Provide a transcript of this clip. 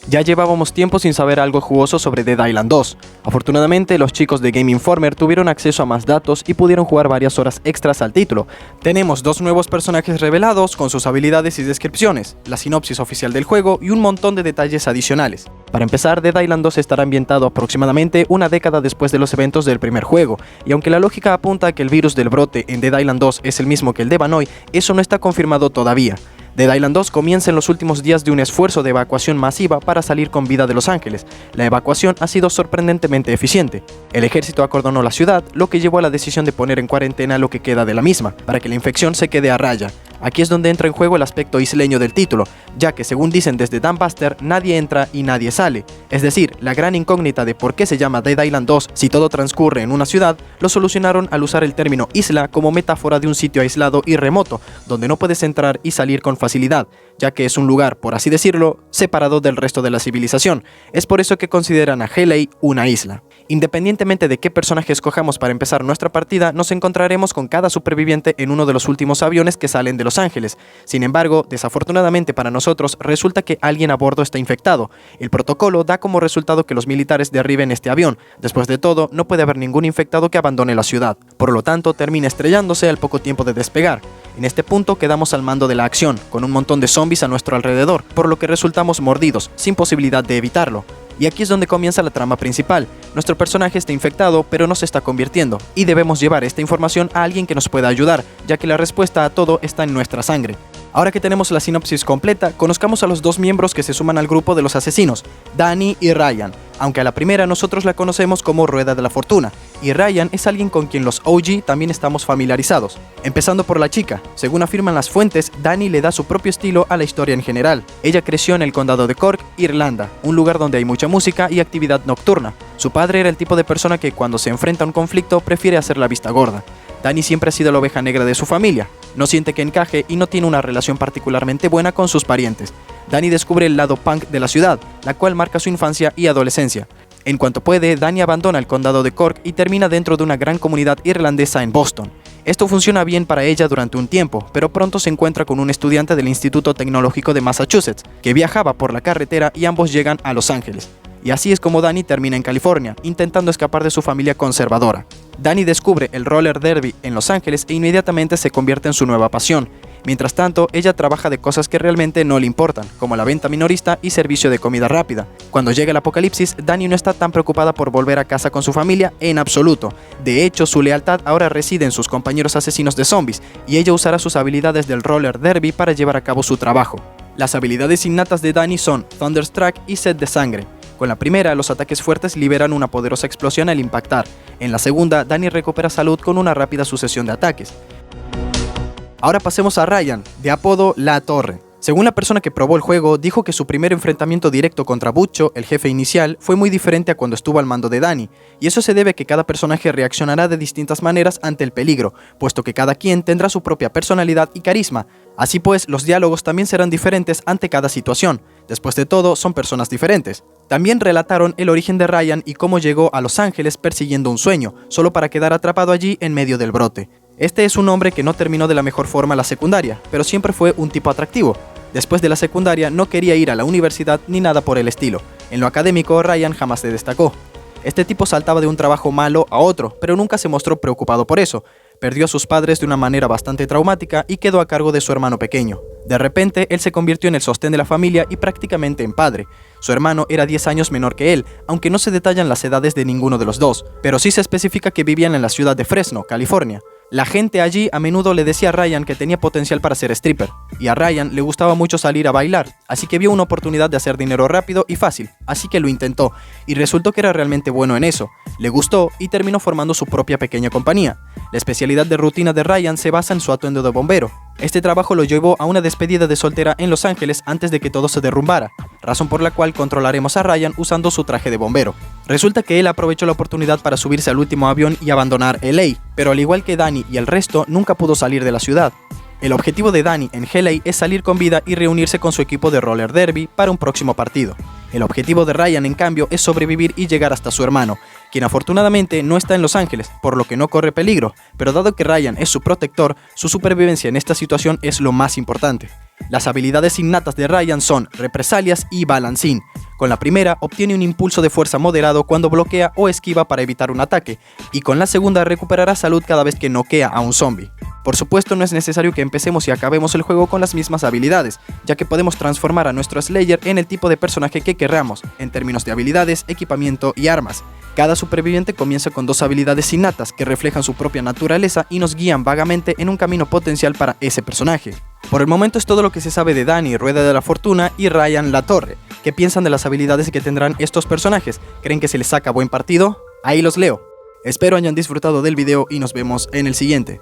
Ya llevábamos tiempo sin saber algo jugoso sobre Dead Island 2. Afortunadamente, los chicos de Game Informer tuvieron acceso a más datos y pudieron jugar varias horas extras al título. Tenemos 2 nuevos personajes revelados con sus habilidades y descripciones, la sinopsis oficial del juego y un montón de detalles adicionales. Para empezar, Dead Island 2 estará ambientado aproximadamente una década después de los eventos del primer juego, y aunque la lógica apunta a que el virus del brote en Dead Island 2 es el mismo que el de Vanoi, eso no está confirmado todavía. Dead Island 2 comienza en los últimos días de un esfuerzo de evacuación masiva para salir con vida de Los Ángeles. La evacuación ha sido sorprendentemente eficiente. El ejército acordonó la ciudad, lo que llevó a la decisión de poner en cuarentena lo que queda de la misma, para que la infección se quede a raya. Aquí es donde entra en juego el aspecto isleño del título, ya que según dicen desde Dambuster, nadie entra y nadie sale. Es decir, la gran incógnita de por qué se llama Dead Island 2 si todo transcurre en una ciudad, lo solucionaron al usar el término isla como metáfora de un sitio aislado y remoto, donde no puedes entrar y salir con facilidad, ya que es un lugar, por así decirlo, separado del resto de la civilización. Es por eso que consideran a Helley una isla. Independientemente de qué personaje escojamos para empezar nuestra partida, nos encontraremos con cada superviviente en uno de los últimos aviones que salen de Los Ángeles. Sin embargo, desafortunadamente para nosotros, resulta que alguien a bordo está infectado. El protocolo da como resultado que los militares derriben este avión. Después de todo, no puede haber ningún infectado que abandone la ciudad. Por lo tanto, termina estrellándose al poco tiempo de despegar. En este punto quedamos al mando de la acción, con un montón de zombies a nuestro alrededor, por lo que resultamos mordidos, sin posibilidad de evitarlo. Y aquí es donde comienza la trama principal. Nuestro personaje está infectado, pero no se está convirtiendo, y debemos llevar esta información a alguien que nos pueda ayudar, ya que la respuesta a todo está en nuestra sangre. Ahora que tenemos la sinopsis completa, conozcamos a los 2 miembros que se suman al grupo de los asesinos, Dani y Ryan, aunque a la primera nosotros la conocemos como Rueda de la Fortuna, y Ryan es alguien con quien los OG también estamos familiarizados. Empezando por la chica, según afirman las fuentes, Dani le da su propio estilo a la historia en general. Ella creció en el condado de Cork, Irlanda, un lugar donde hay mucha música y actividad nocturna. Su padre era el tipo de persona que cuando se enfrenta a un conflicto prefiere hacer la vista gorda. Dani siempre ha sido la oveja negra de su familia, no siente que encaje y no tiene una relación particularmente buena con sus parientes. Dani descubre el lado punk de la ciudad, la cual marca su infancia y adolescencia. En cuanto puede, Dani abandona el condado de Cork y termina dentro de una gran comunidad irlandesa en Boston. Esto funciona bien para ella durante un tiempo, pero pronto se encuentra con un estudiante del Instituto Tecnológico de Massachusetts, que viajaba por la carretera y ambos llegan a Los Ángeles. Y así es como Dani termina en California, intentando escapar de su familia conservadora. Dani descubre el roller derby en Los Ángeles e inmediatamente se convierte en su nueva pasión. Mientras tanto, ella trabaja de cosas que realmente no le importan, como la venta minorista y servicio de comida rápida. Cuando llega el apocalipsis, Dani no está tan preocupada por volver a casa con su familia en absoluto. De hecho, su lealtad ahora reside en sus compañeros asesinos de zombies, y ella usará sus habilidades del roller derby para llevar a cabo su trabajo. Las habilidades innatas de Dani son Thunderstruck y Sed de Sangre. Con la primera, los ataques fuertes liberan una poderosa explosión al impactar. En la segunda, Dani recupera salud con una rápida sucesión de ataques. Ahora pasemos a Ryan, de apodo La Torre. Según la persona que probó el juego, dijo que su primer enfrentamiento directo contra Butcho, el jefe inicial, fue muy diferente a cuando estuvo al mando de Dani, y eso se debe a que cada personaje reaccionará de distintas maneras ante el peligro, puesto que cada quien tendrá su propia personalidad y carisma. Así pues, los diálogos también serán diferentes ante cada situación. Después de todo, son personas diferentes. También relataron el origen de Ryan y cómo llegó a Los Ángeles persiguiendo un sueño, solo para quedar atrapado allí en medio del brote. Este es un hombre que no terminó de la mejor forma la secundaria, pero siempre fue un tipo atractivo. Después de la secundaria no quería ir a la universidad ni nada por el estilo. En lo académico, Ryan jamás se destacó. Este tipo saltaba de un trabajo malo a otro, pero nunca se mostró preocupado por eso. Perdió a sus padres de una manera bastante traumática y quedó a cargo de su hermano pequeño. De repente, él se convirtió en el sostén de la familia y prácticamente en padre. Su hermano era 10 años menor que él, aunque no se detallan las edades de ninguno de los dos, pero sí se especifica que vivían en la ciudad de Fresno, California. La gente allí a menudo le decía a Ryan que tenía potencial para ser stripper, y a Ryan le gustaba mucho salir a bailar, así que vio una oportunidad de hacer dinero rápido y fácil, así que lo intentó, y resultó que era realmente bueno en eso. Le gustó y terminó formando su propia pequeña compañía. La especialidad de rutina de Ryan se basa en su atuendo de bombero. Este trabajo lo llevó a una despedida de soltera en Los Ángeles antes de que todo se derrumbara, razón por la cual controlaremos a Ryan usando su traje de bombero. Resulta que él aprovechó la oportunidad para subirse al último avión y abandonar LA, pero al igual que Dani y el resto, nunca pudo salir de la ciudad. El objetivo de Dani en LA es salir con vida y reunirse con su equipo de roller derby para un próximo partido. El objetivo de Ryan, en cambio, es sobrevivir y llegar hasta su hermano, quien afortunadamente no está en Los Ángeles, por lo que no corre peligro, pero dado que Ryan es su protector, su supervivencia en esta situación es lo más importante. Las habilidades innatas de Ryan son represalias y balancín. Con la primera obtiene un impulso de fuerza moderado cuando bloquea o esquiva para evitar un ataque, y con la segunda recuperará salud cada vez que noquea a un zombie. Por supuesto, no es necesario que empecemos y acabemos el juego con las mismas habilidades, ya que podemos transformar a nuestro Slayer en el tipo de personaje que queramos, en términos de habilidades, equipamiento y armas. Cada superviviente comienza con 2 habilidades innatas que reflejan su propia naturaleza y nos guían vagamente en un camino potencial para ese personaje. Por el momento es todo lo que se sabe de Dani, Rueda de la Fortuna y Ryan Latorre. ¿Qué piensan de las habilidades que tendrán estos personajes? ¿Creen que se les saca buen partido? Ahí los leo. Espero hayan disfrutado del video y nos vemos en el siguiente.